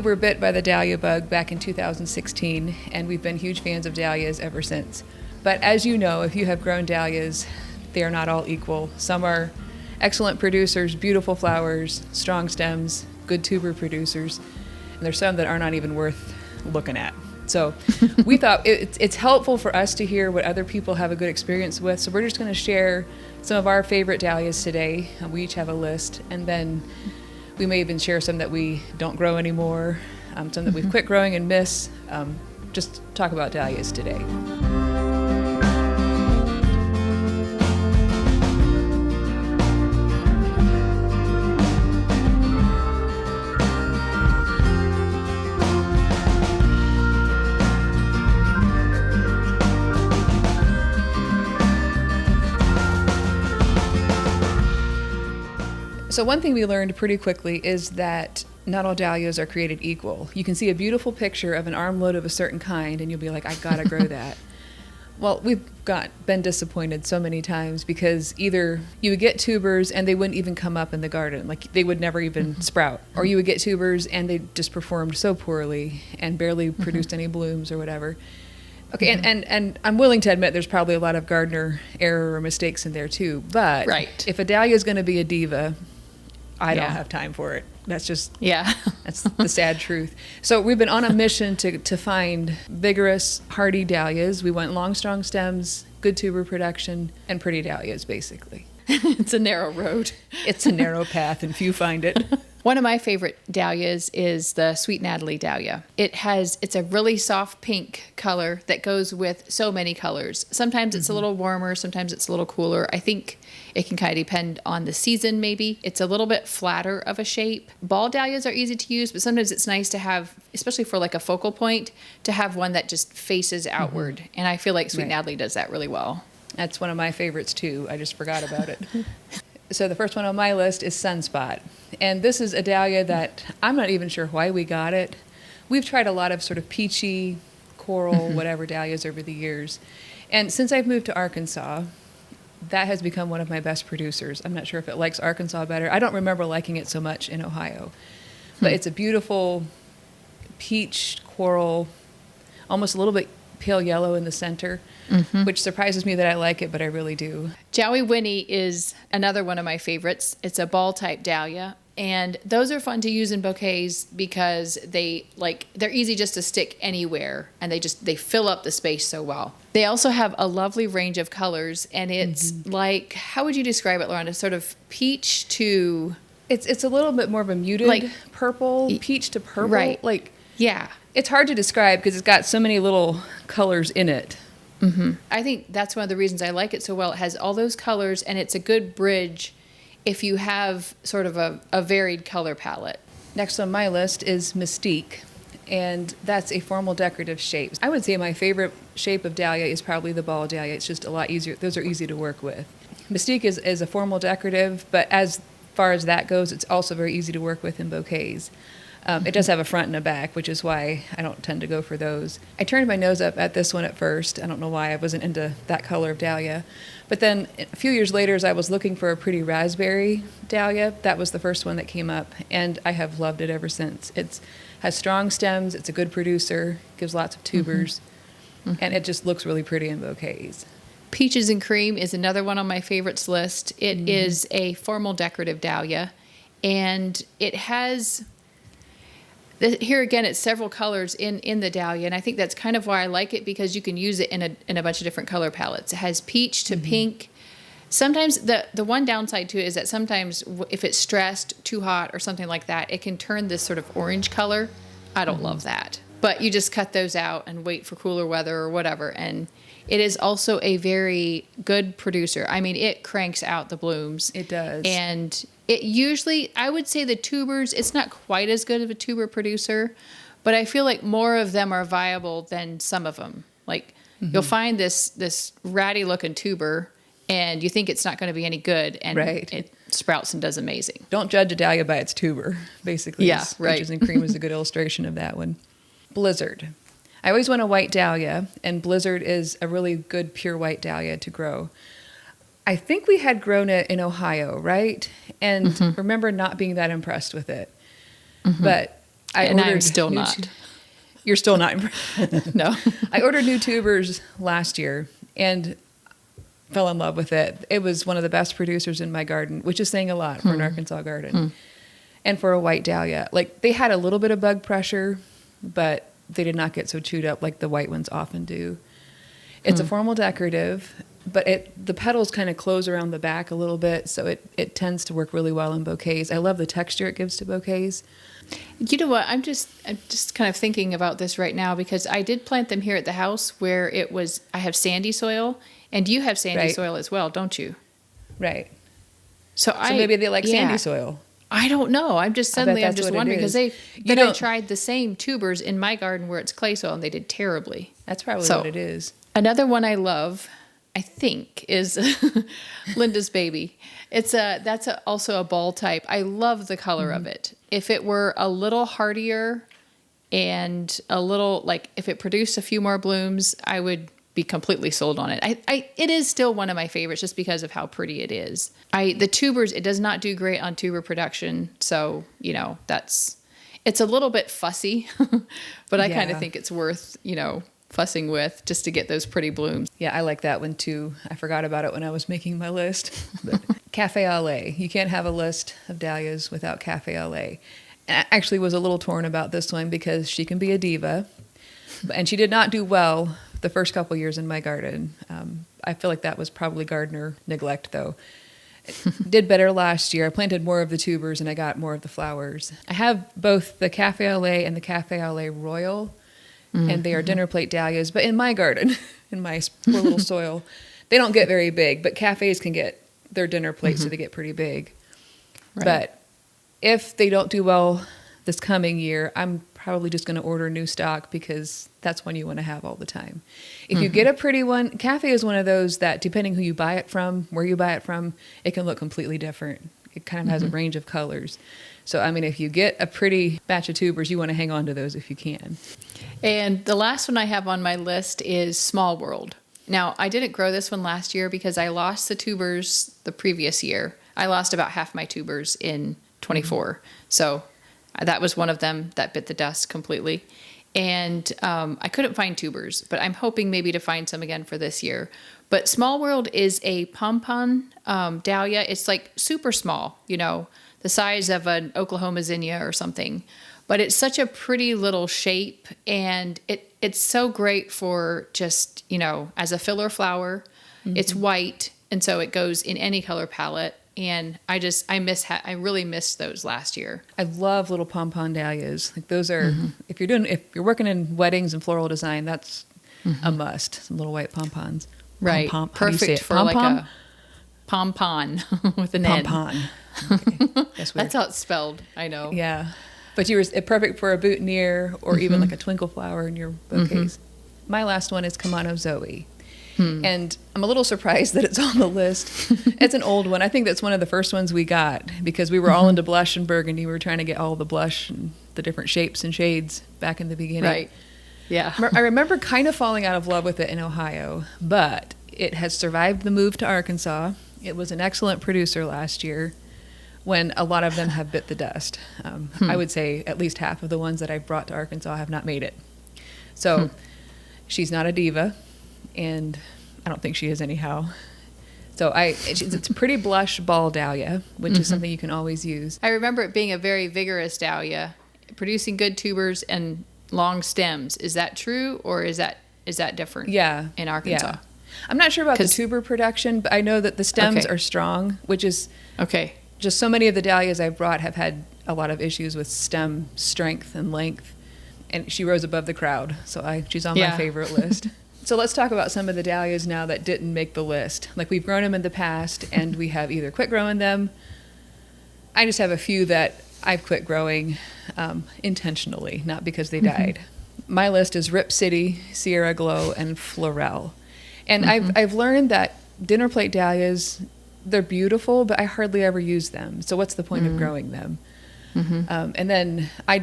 were bit by the dahlia bug back in 2016, and we've been huge fans of dahlias ever since. But as you know, if you have grown dahlias, they are not all equal. Some are excellent producers, beautiful flowers, strong stems, good tuber producers, and there's some that are not even worth looking at. So we thought it's helpful for us to hear what other people have a good experience with. So we're just going to share some of our favorite dahlias today. We each have a list, and then we may even share some that we don't grow anymore, some that we've quit growing and miss. Just talk about dahlias today. So one thing we learned pretty quickly is that not all dahlias are created equal. You can see a beautiful picture of an armload of a certain kind, and you'll be like, I gotta grow that. Well, we've been disappointed so many times because either you would get tubers and they wouldn't even come up in the garden, like they would never even sprout, or you would get tubers and they just performed so poorly and barely produced any blooms or whatever. Okay, and I'm willing to admit there's probably a lot of gardener error or mistakes in there too, but if a dahlia is going to be a diva, I don't have time for it. That's just, that's the sad truth. So we've been on a mission to find vigorous, hardy dahlias. We want long, strong stems, good tuber production, and pretty dahlias, basically. It's a narrow road. It's a narrow path, and few find it. One of my favorite dahlias is the Sweet Natalie dahlia. It's a really soft pink color that goes with so many colors. Sometimes it's a little warmer, sometimes it's a little cooler. I think it can kind of depend on the season, maybe. It's a little bit flatter of a shape. Ball dahlias are easy to use, but sometimes it's nice to have, especially for like a focal point, to have one that just faces outward. And I feel like Sweet Natalie does that really well. That's one of my favorites too. I just forgot about it. So the first one on my list is Sunspot. And this is a dahlia that I'm not even sure why we got it. We've tried a lot of sort of peachy, coral, whatever dahlias over the years. And since I've moved to Arkansas, that has become one of my best producers. I'm not sure if it likes Arkansas better. I don't remember liking it so much in Ohio. But it's a beautiful peach coral, almost a little bit pale yellow in the center, which surprises me that I like it, but I really do. Jowie Winnie is another one of my favorites. It's a ball type dahlia, and those are fun to use in bouquets because they're easy just to stick anywhere, and they fill up the space so well. They also have a lovely range of colors, and it's like, how would you describe it, Lauren? It's sort of peach to... It's a little bit more of a muted purple, peach to purple. Right. It's hard to describe because it's got so many little colors in it. I think that's one of the reasons I like it so well. It has all those colors, and it's a good bridge if you have sort of a varied color palette. Next on my list is Mystique, and that's a formal decorative shape. I would say my favorite shape of dahlia is probably the ball dahlia. It's just a lot easier. Those are easy to work with. Mystique is a formal decorative, but as far as that goes, it's also very easy to work with in bouquets. It does have a front and a back, which is why I don't tend to go for those. I turned my nose up at this one at first. I don't know why I wasn't into that color of dahlia. But then a few years later, as I was looking for a pretty raspberry dahlia, that was the first one that came up, and I have loved it ever since. It has strong stems, it's a good producer, gives lots of tubers, and it just looks really pretty in bouquets. Peaches and Cream is another one on my favorites list. It is a formal decorative dahlia, and it has... Here again, it's several colors in the dahlia, and I think that's kind of why I like it, because you can use it in a bunch of different color palettes. It has peach to pink. Sometimes the one downside to it is that sometimes if it's stressed, too hot, or something like that, it can turn this sort of orange color. I don't love that. But you just cut those out and wait for cooler weather or whatever. And it is also a very good producer. I mean, it cranks out the blooms. It does. And it usually, I would say the tubers, it's not quite as good of a tuber producer, but I feel like more of them are viable than some of them. Like, you'll find this ratty looking tuber, and you think it's not going to be any good, and it sprouts and does amazing. Don't judge a dahlia by its tuber, basically. Peaches and Cream is a good illustration of that one. Blizzard. I always want a white dahlia, and Blizzard is a really good pure white dahlia to grow. I think we had grown it in Ohio, right? And remember not being that impressed with it. But And I'm still not. You're still not impressed. No. I ordered new tubers last year and fell in love with it. It was one of the best producers in my garden, which is saying a lot for an Arkansas garden. And for a white dahlia. Like, they had a little bit of bug pressure, but they did not get so chewed up like the white ones often do. It's a formal decorative, but the petals kind of close around the back a little bit, so it tends to work really well in bouquets. I love the texture it gives to bouquets. You know what? I'm just kind of thinking about this right now because I did plant them here at the house where I have sandy soil, and you have sandy soil as well, don't you? Right. So maybe they like sandy soil. I don't know. I'm just wondering because I tried the same tubers in my garden where it's clay soil and they did terribly. That's probably what it is. Another one I love, I think, is Linda's Baby. That's also a ball type. I love the color of it. If it were a little hardier and a little, like, if it produced a few more blooms, I would be completely sold on it. It is still one of my favorites just because of how pretty it is. The tubers, it does not do great on tuber production. So, it's a little bit fussy, but I kind of think it's worth, fussing with just to get those pretty blooms. Yeah, I like that one too. I forgot about it when I was making my list. But Cafe au lait. You can't have a list of dahlias without Cafe au lait. And I actually was a little torn about this one because she can be a diva. And she did not do well the first couple years in my garden. I feel like that was probably gardener neglect, though. It did better last year. I planted more of the tubers and I got more of the flowers. I have both the Cafe au lait and the Cafe au lait Royal, and they are dinner plate dahlias. But in my garden, in my poor little soil, they don't get very big. But cafes can get their dinner plates, so they get pretty big. Right. But if they don't do well this coming year, I'm probably just going to order new stock because that's one you want to have all the time. If you get a pretty one, Cafe is one of those that, depending who you buy it from, where you buy it from, it can look completely different. It kind of has a range of colors. So, I mean, if you get a pretty batch of tubers, you want to hang on to those if you can. And the last one I have on my list is Small World. Now, I didn't grow this one last year because I lost the tubers the previous year. I lost about half my tubers in 24. So that was one of them that bit the dust completely. And I couldn't find tubers, but I'm hoping maybe to find some again for this year. But Small World is a pompon dahlia. It's like super small, the size of an Oklahoma zinnia or something. But it's such a pretty little shape, and it's so great for just, as a filler flower. It's white, and so it goes in any color palette. And I really missed those last year. I love little pompon dahlias. Like, those are, if you're working in weddings and floral design, that's a must. Some little white pompons. Right. Perfect for like a pompon with an pompon. Okay. That's how it's spelled. I know. Yeah. But you were perfect for a boutonniere or even like a twinkle flower in your bouquets. My last one is Kamano Zoe. And I'm a little surprised that it's on the list. It's an old one. I think that's one of the first ones we got because we were all into blush and burgundy. We were trying to get all the blush and the different shapes and shades back in the beginning. Right. Yeah. I remember kind of falling out of love with it in Ohio, but it has survived the move to Arkansas. It was an excellent producer last year when a lot of them have bit the dust. I would say at least half of the ones that I've brought to Arkansas have not made it. So she's not a diva. And I don't think she is anyhow. So it's a pretty blush ball dahlia, which is something you can always use. I remember it being a very vigorous dahlia, producing good tubers and long stems. Is that true, or is that different? Yeah, in Arkansas. Yeah. I'm not sure about the tuber production, but I know that the stems are strong, which is just so many of the dahlias I've brought have had a lot of issues with stem strength and length, and she rose above the crowd. So she's on my favorite list. So let's talk about some of the dahlias now that didn't make the list. Like, we've grown them in the past, and we have either quit growing them. I just have a few that I've quit growing intentionally, not because they died. My list is Rip City, Sierra Glow, and Florel. And I've learned that dinner plate dahlias, they're beautiful, but I hardly ever use them. So what's the point of growing them? And then I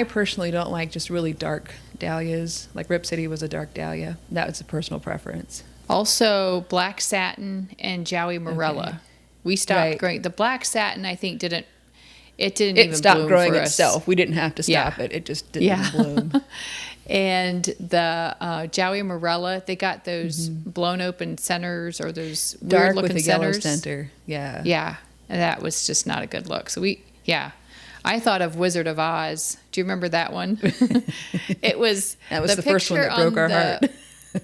personally don't like just really dark dahlias. Like, Rip City was a dark dahlia. That was a personal preference. Also, black satin and Jowie Morella. We stopped growing. The black satin, I think, It didn't It even stopped bloom growing for us. itself. We didn't have to stop it. It just didn't bloom. And the Jowie Morella, they got those blown open centers, or those Dark weird looking with a yellow centers. center. Yeah. Yeah. And that was just not a good look. So I thought of Wizard of Oz. Do you remember that one? It was That was the first one that broke our heart.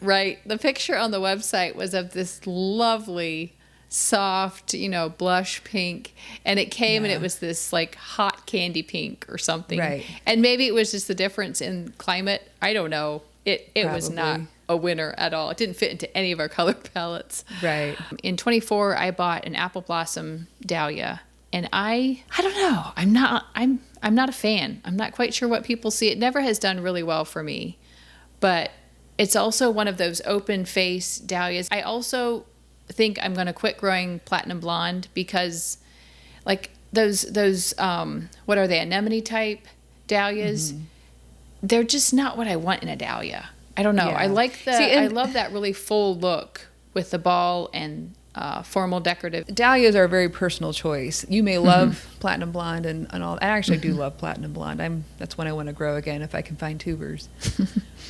Right. The picture on the website was of this lovely, soft, blush pink. And it came and it was this like hot candy pink or something. Right. And maybe it was just the difference in climate. I don't know. It was not a winner at all. It didn't fit into any of our color palettes. Right. In 24, I bought an apple blossom dahlia. And I don't know. I'm not a fan. I'm not quite sure what people see. It never has done really well for me. But it's also one of those open face dahlias. I also think I'm going to quit growing platinum blonde because like those what are they, anemone type dahlias? They're just not what I want in a dahlia. I don't know. Yeah. I like I love that really full look with the ball and formal decorative. Dahlias are a very personal choice. You may love platinum blonde and all. I actually do love platinum blonde. That's one I want to grow again if I can find tubers.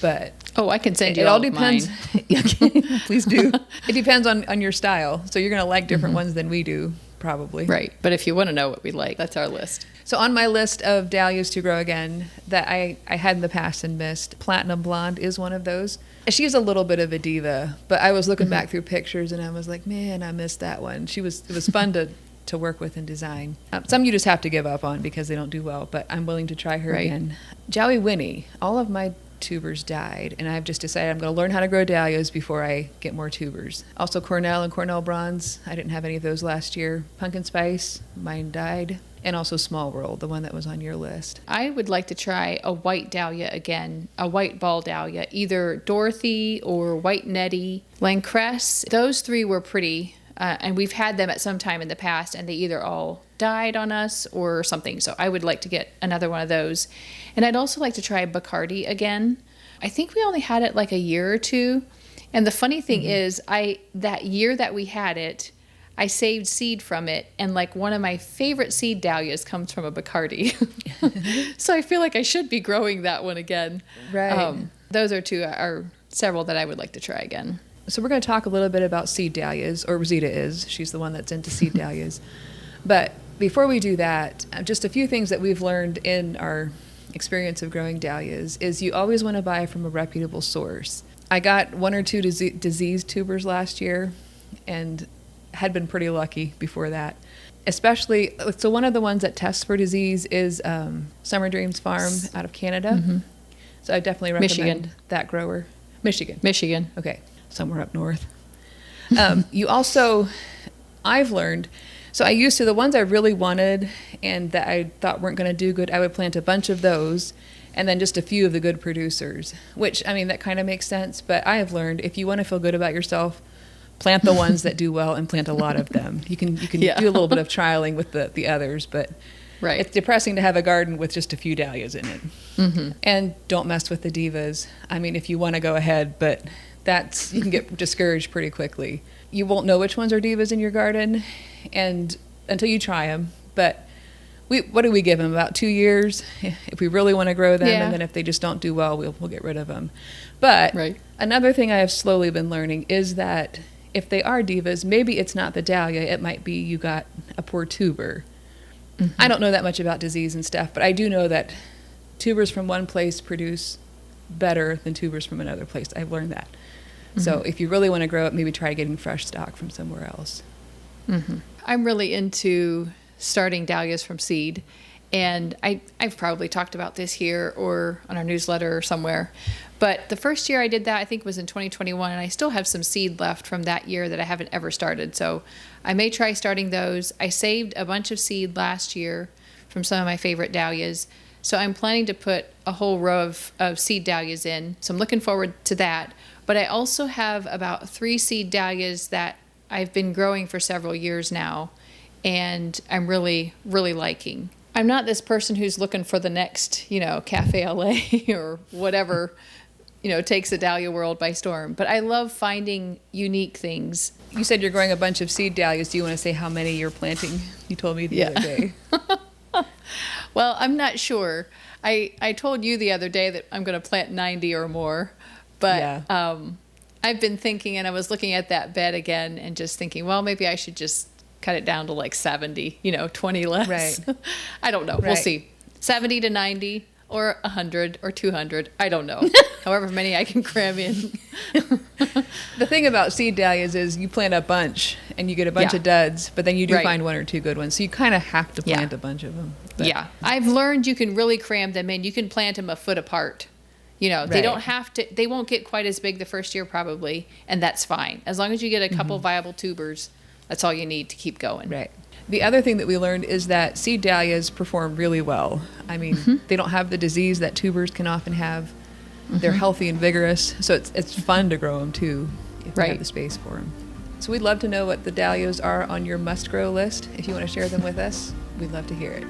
But I can send you it all depends. Mine. Please do. It depends on your style. So you're going to like different ones than we do, probably. Right. But if you want to know what we like, that's our list. So on my list of dahlias to grow again that I had in the past and missed, platinum blonde is one of those. She's a little bit of a diva, but I was looking back through pictures and I was like, man, I missed that one. It was fun to work with and design. Some you just have to give up on because they don't do well, but I'm willing to try her again. Jowie Winnie, all of my tubers died, and I've just decided I'm going to learn how to grow dahlias before I get more tubers. Also Cornell and Cornell Bronze, I didn't have any of those last year. Pumpkin Spice, mine died. And also Small World, the one that was on your list. I would like to try a white dahlia again, a white ball dahlia, either Dorothy or White Nettie, Lancresse. Those three were pretty, and we've had them at some time in the past, and they either all died on us or something. So I would like to get another one of those. And I'd also like to try Bacardi again. I think we only had it like a year or two. And the funny thing is, that year that we had it, I saved seed from it, and like one of my favorite seed dahlias comes from a Bacardi. So I feel like I should be growing that one again. Right. Those are several that I would like to try again. So we're going to talk a little bit about seed dahlias, or Rosita is. She's the one that's into seed dahlias. But before we do that, just a few things that we've learned in our experience of growing dahlias is you always want to buy from a reputable source. I got 1 or 2 diseased tubers last year, and had been pretty lucky before that. Especially, so one of the ones that tests for disease is Summer Dreams Farm out of Canada. So I definitely recommend that grower. Michigan. Okay, somewhere up north. You also, I've learned, so I used to, the ones I really wanted and that I thought weren't going to do good, I would plant a bunch of those and then just a few of the good producers, which, I mean, that kind of makes sense. But I have learned if you want to feel good about yourself, plant the ones that do well and plant a lot of them. You can do a little bit of trialing with the others, but it's depressing to have a garden with just a few dahlias in it. And don't mess with the divas. I mean, if you want to go ahead, but you can get discouraged pretty quickly. You won't know which ones are divas in your garden and until you try them. But what do we give them? About 2 years if we really want to grow them, and then if they just don't do well, we'll get rid of them. But another thing I have slowly been learning is that if they are divas, maybe it's not the dahlia. It might be you got a poor tuber. I don't know that much about disease and stuff, but I do know that tubers from one place produce better than tubers from another place. I've learned that. So if you really want to grow it, maybe try getting fresh stock from somewhere else. I'm really into starting dahlias from seed. And I've probably talked about this here or on our newsletter or somewhere. But the first year I did that, I think, was in 2021, and I still have some seed left from that year that I haven't ever started. So I may try starting those. I saved a bunch of seed last year from some of my favorite dahlias. So I'm planning to put a whole row of seed dahlias in. So I'm looking forward to that. But I also have about 3 seed dahlias that I've been growing for several years now, and I'm really, really liking. I'm not this person who's looking for the next, Cafe LA or whatever, takes the dahlia world by storm. But I love finding unique things. You said you're growing a bunch of seed dahlias. Do you want to say how many you're planting? You told me the other day. Well, I'm not sure. I told you the other day that I'm going to plant 90 or more, but Yeah. I've been thinking, and I was looking at that bed again and just thinking, well, maybe I should just cut it down to like 70, 20 less. Right. I don't know. We'll Right. see. 70 to 90 or 100 or 200. I don't know. However many I can cram in. The thing about seed dahlias is you plant a bunch and you get a bunch Yeah. of duds, but then you do Right. find one or two good ones. So you kind of have to plant Yeah. a bunch of them. But Yeah. I've learned you can really cram them in. You can plant them a foot apart. They Right. don't have to, they won't get quite as big the first year probably, and that's fine. As long as you get a couple viable tubers, that's all you need to keep going. Right. The other thing that we learned is that seed dahlias perform really well. I mean, they don't have the disease that tubers can often have. They're healthy and vigorous, so it's fun to grow them too if you Right. have the space for them. So we'd love to know what the dahlias are on your must-grow list. If you want to share them with us, we'd love to hear it.